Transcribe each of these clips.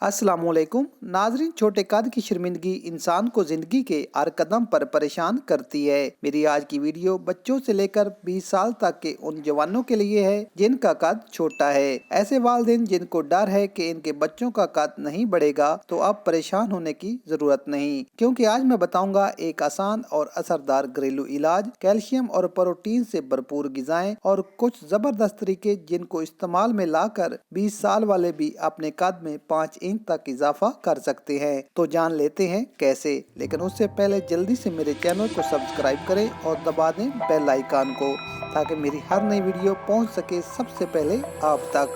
अस्सलामुअलैकुम नाजरीन, छोटे कद की शर्मिंदगी इंसान को जिंदगी के हर कदम पर परेशान करती है। मेरी आज की वीडियो बच्चों से लेकर 20 साल तक के उन जवानों के लिए है जिनका कद छोटा है। ऐसे वालिदैन जिनको डर है कि इनके बच्चों का कद नहीं बढ़ेगा, तो अब परेशान होने की जरूरत नहीं, क्योंकि आज मैं बताऊंगा एक आसान और असरदार घरेलू इलाज, कैल्शियम और प्रोटीन से भरपूर गिजाएं और कुछ जबरदस्त तरीके जिनको इस्तेमाल में लाकर 20 साल वाले भी अपने कद में 5 इंच तक इजाफा कर सकते हैं। तो जान लेते हैं कैसे। लेकिन उससे पहले जल्दी से मेरे चैनल को सब्सक्राइब करें और दबा दें बेल आइकन को, ताकि मेरी हर नई वीडियो पहुंच सके सबसे पहले आप तक।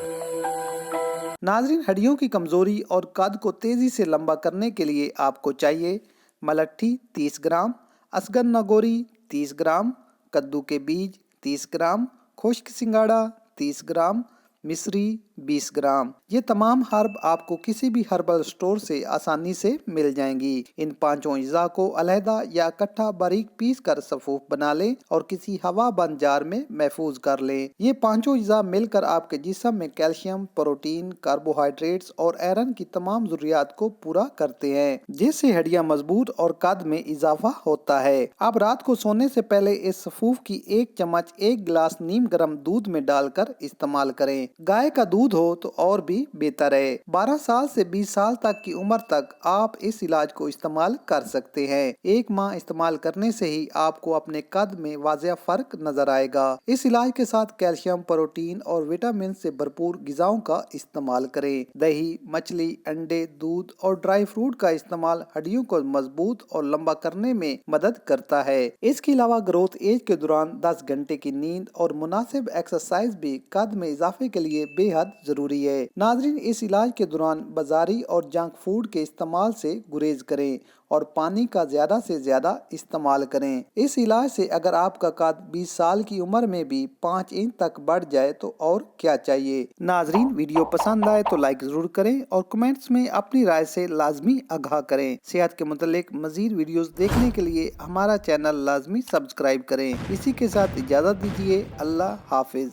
नाजरीन, हड्डियों की कमजोरी और कद को तेजी से लंबा करने के लिए आपको चाहिए मलट्ठी 30 ग्राम, असगन नागौरी 30 ग्राम, कद्दू के बीज 30 ग्राम, खुश्क सिंगाड़ा 30 ग्राम, मिश्री 20 ग्राम। ये तमाम हर्ब आपको किसी भी हर्बल स्टोर से आसानी से मिल जाएंगी। इन पांचों अज्जा को अलहदा या इकट्ठा बारीक पीस कर सफूफ बना लें और किसी हवा बंद जार में महफूज कर लें। ये पांचों अज्जा मिलकर आपके जिस्म में कैल्शियम, प्रोटीन, कार्बोहाइड्रेट्स और आयरन की तमाम जरूरियात को पूरा करते हैं, जिससे हड्डियां मजबूत और कद में इजाफा होता है। आप रात को सोने से पहले इस सफूफ की 1 चम्मच 1 गिलास नीम गर्म दूध में डालकर इस्तेमाल करें। गाय का दूध हो तो और भी बेहतर है। 12 साल से 20 साल तक की उम्र तक आप इस इलाज को इस्तेमाल कर सकते हैं। 1 माह इस्तेमाल करने से ही आपको अपने कद में वाज़ेह फर्क नजर आएगा। इस इलाज के साथ कैल्शियम, प्रोटीन और विटामिन से भरपूर गिजाओं का इस्तेमाल करें। दही, मछली, अंडे, दूध और ड्राई फ्रूट का इस्तेमाल हड्डियों को मजबूत और लंबा करने में मदद करता है। इसके अलावा ग्रोथ एज के दौरान 10 घंटे की नींद और मुनासिब एक्सरसाइज भी कद में इजाफे के लिए बेहद जरूरी है। नाजरीन, इस इलाज के दौरान बाजारी और जंक फूड के इस्तेमाल से गुरेज करें और पानी का ज्यादा से ज्यादा इस्तेमाल करें। इस इलाज से अगर आपका कद 20 साल की उम्र में भी 5 इंच तक बढ़ जाए तो और क्या चाहिए। नाजरीन, वीडियो पसंद आए तो लाइक जरूर करें और कमेंट्स में अपनी राय से लाजमी आगाह करें। सेहत के मुतालिक मजीद वीडियोस देखने के लिए हमारा चैनल लाजमी सब्सक्राइब करें। इसी के साथ इजाजत दीजिए। अल्लाह हाफिज।